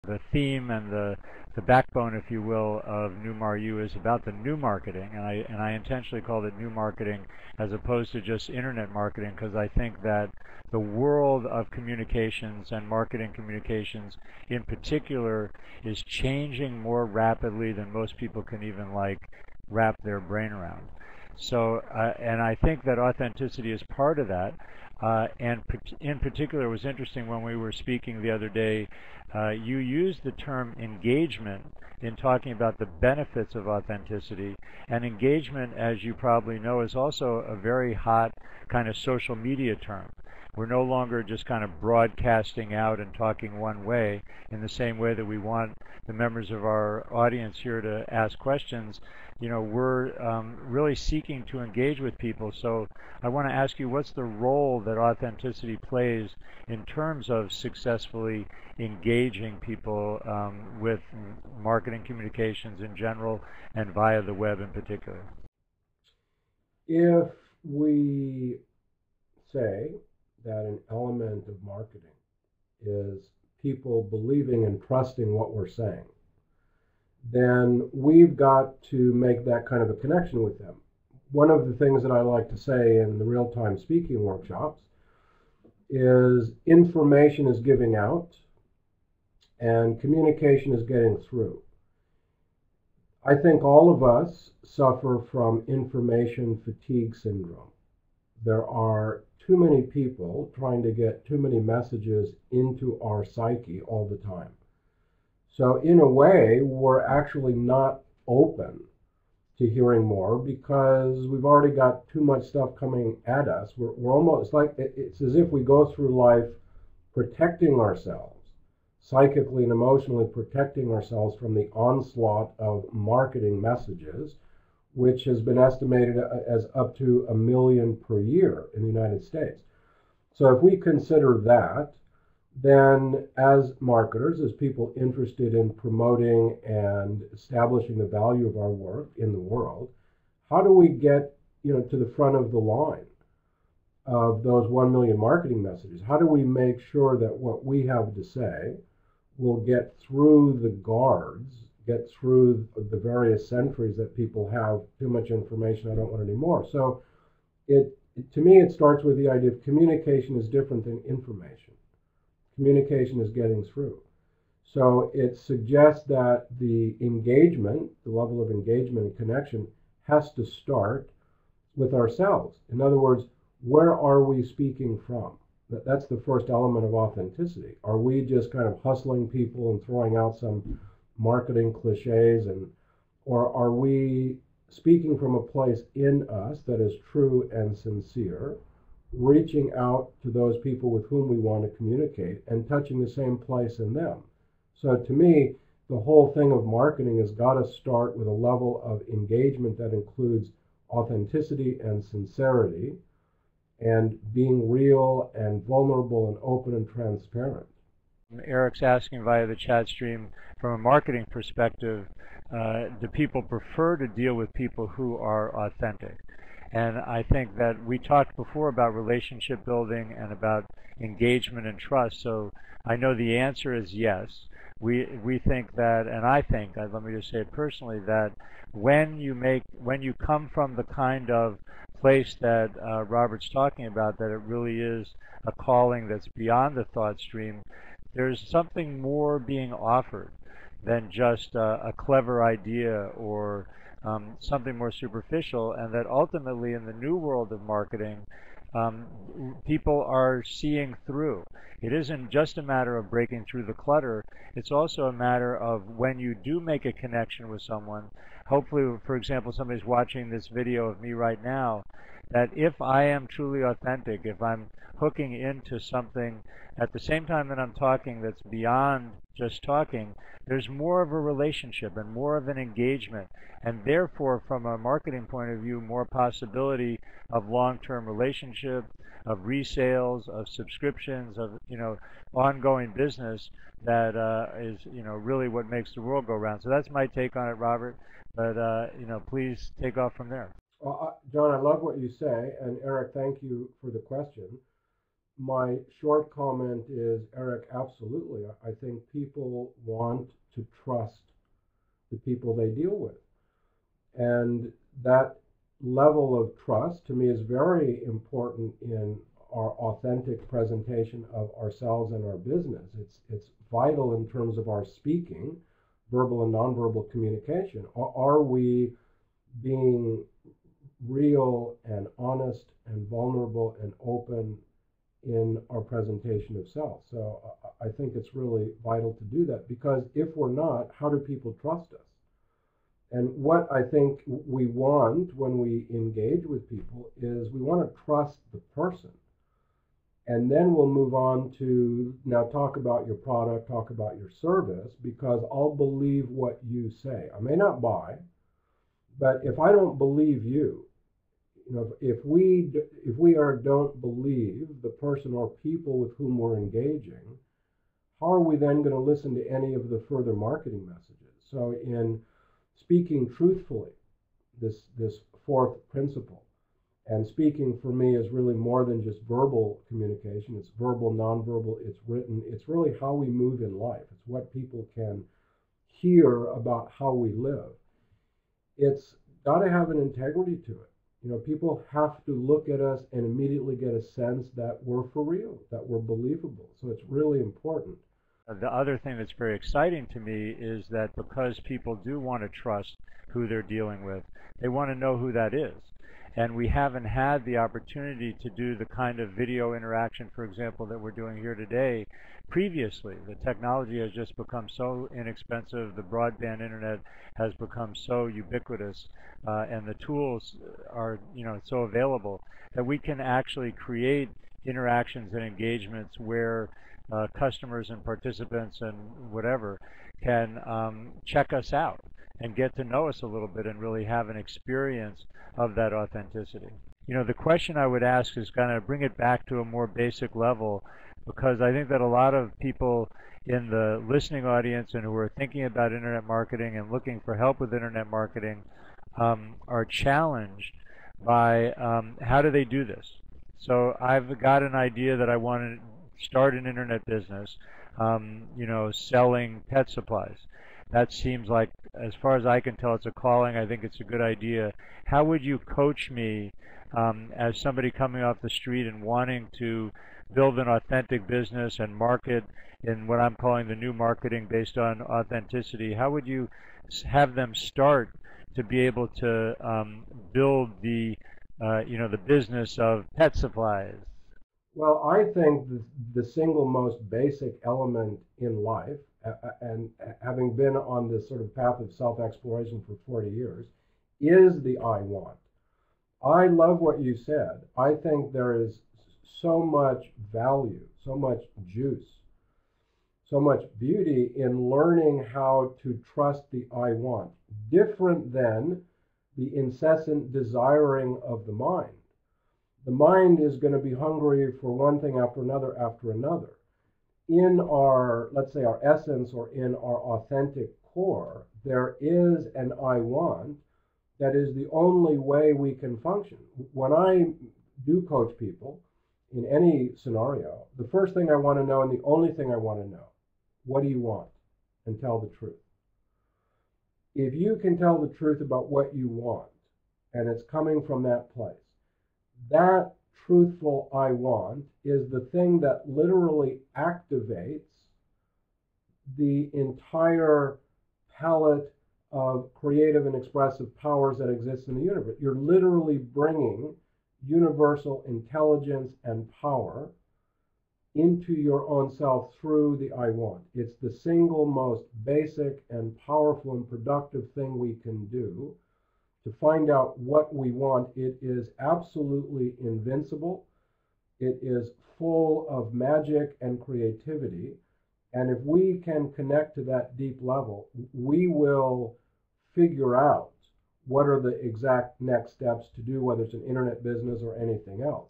the theme and the backbone, if you will, of Newmar U is about the new marketing, and I intentionally called it new marketing as opposed to just internet marketing, because I think that the world of communications and marketing communications in particular is changing more rapidly than most people can even like wrap their brain around. So, and I think that authenticity is part of that. And in particular, it was interesting when we were speaking the other day, you used the term engagement in talking about the benefits of authenticity. And engagement, as you probably know, is also a very hot kind of social media term. We're no longer just kind of broadcasting out and talking one way in the same way that we want the members of our audience here to ask questions. You know, we're really seeking to engage with people. So I want to ask you, what's the role that authenticity plays in terms of successfully engaging people with marketing communications in general and via the web in particular? If we say that an element of marketing is people believing and trusting what we're saying, then we've got to make that kind of a connection with them. One of the things that I like to say in the real-time speaking workshops is information is giving out and communication is getting through. I think all of us suffer from information fatigue syndrome. There are too many people trying to get too many messages into our psyche all the time. So in a way, we're actually not open to hearing more because we've already got too much stuff coming at us. We're almost like, it's as if we go through life protecting ourselves, psychically and emotionally protecting ourselves from the onslaught of marketing messages, which has been estimated as up to 1 million per year in the United States. So if we consider that, then as marketers, as people interested in promoting and establishing the value of our work in the world, how do we get, to the front of the line of those 1 million marketing messages? How do we make sure that what we have to say will get through the guards, get through the various sentries that people have too much information, I don't want any more? So to me, it starts with the idea of communication is different than information. Communication is getting through. So it suggests that the engagement, the level of engagement and connection has to start with ourselves. In other words, where are we speaking from? That's the first element of authenticity. Are we just kind of hustling people and throwing out some marketing cliches, or are we speaking from a place in us that is true and sincere, reaching out to those people with whom we want to communicate and touching the same place in them? So to me, the whole thing of marketing has got to start with a level of engagement that includes authenticity and sincerity and being real and vulnerable and open and transparent. Eric's asking via the chat stream, from a marketing perspective, do people prefer to deal with people who are authentic? And I think that we talked before about relationship building and about engagement and trust. So I know the answer is yes. We think that, and I think, let me just say it personally, that when you come from the kind of place that Robert's talking about, that it really is a calling that's beyond the thought stream, there's something more being offered than just a clever idea or something more superficial, and that ultimately in the new world of marketing, people are seeing through. It isn't just a matter of breaking through the clutter, it's also a matter of when you do make a connection with someone, hopefully, for example, somebody's watching this video of me right now, that if I am truly authentic, if I'm hooking into something at the same time that I'm talking that's beyond just talking, there's more of a relationship and more of an engagement, and therefore from a marketing point of view, more possibility of long-term relationship, of resales, of subscriptions, of ongoing business that is really what makes the world go round. So that's my take on it, Robert, but please take off from there. John, I love what you say, and Eric, thank you for the question. my short comment is, Eric, absolutely. I think people want to trust the people they deal with. And that level of trust to me is very important in our authentic presentation of ourselves and our business. It's vital in terms of our speaking, verbal and nonverbal communication. Are we being real and honest and vulnerable and open in our presentation of self? So I think it's really vital to do that, because if we're not, how do people trust us? And what I think we want when we engage with people is we want to trust the person. And then we'll move on to now talk about your product, talk about your service, because I'll believe what you say. I may not buy, but if I don't believe you, if we don't believe the person or people with whom we're engaging, how are we then going to listen to any of the further marketing messages? So in speaking truthfully, this fourth principle, and speaking for me is really more than just verbal communication. It's verbal, nonverbal, it's written. It's really how we move in life. It's what people can hear about how we live. It's got to have an integrity to it. People have to look at us and immediately get a sense that we're for real, that we're believable. So it's really important. The other thing that's very exciting to me is that because people do want to trust who they're dealing with, they want to know who that is. And we haven't had the opportunity to do the kind of video interaction, for example, that we're doing here today previously. The technology has just become so inexpensive, the broadband internet has become so ubiquitous, and the tools are so available that we can actually create interactions and engagements where customers and participants and whatever can check us out and get to know us a little bit and really have an experience of that authenticity. The question I would ask is kind of bring it back to a more basic level, because I think that a lot of people in the listening audience and who are thinking about internet marketing and looking for help with internet marketing are challenged by how do they do this? So I've got an idea that I want to start an internet business, selling pet supplies. That seems like, as far as I can tell, it's a calling. I think it's a good idea. How would you coach me as somebody coming off the street and wanting to build an authentic business and market in what I'm calling the new marketing based on authenticity? How would you have them start to be able to build the business of pet supplies? Well, I think the single most basic element in life, and having been on this sort of path of self-exploration for 40 years, is the I want. I love what you said. I think there is so much value, so much juice, so much beauty in learning how to trust the I want, different than the incessant desiring of the mind. The mind is going to be hungry for one thing after another after another. In our, let's say, our essence or in our authentic core, there is an I want that is the only way we can function. When I do coach people in any scenario, the first thing I want to know and the only thing I want to know, what do you want? And tell the truth. If you can tell the truth about what you want, and it's coming from that place, that truthful I want is the thing that literally activates the entire palette of creative and expressive powers that exist in the universe. You're literally bringing universal intelligence and power into your own self through the I want. It's the single most basic and powerful and productive thing we can do to find out what we want. It is absolutely invincible. It is full of magic and creativity. And if we can connect to that deep level, we will figure out what are the exact next steps to do, whether it's an internet business or anything else.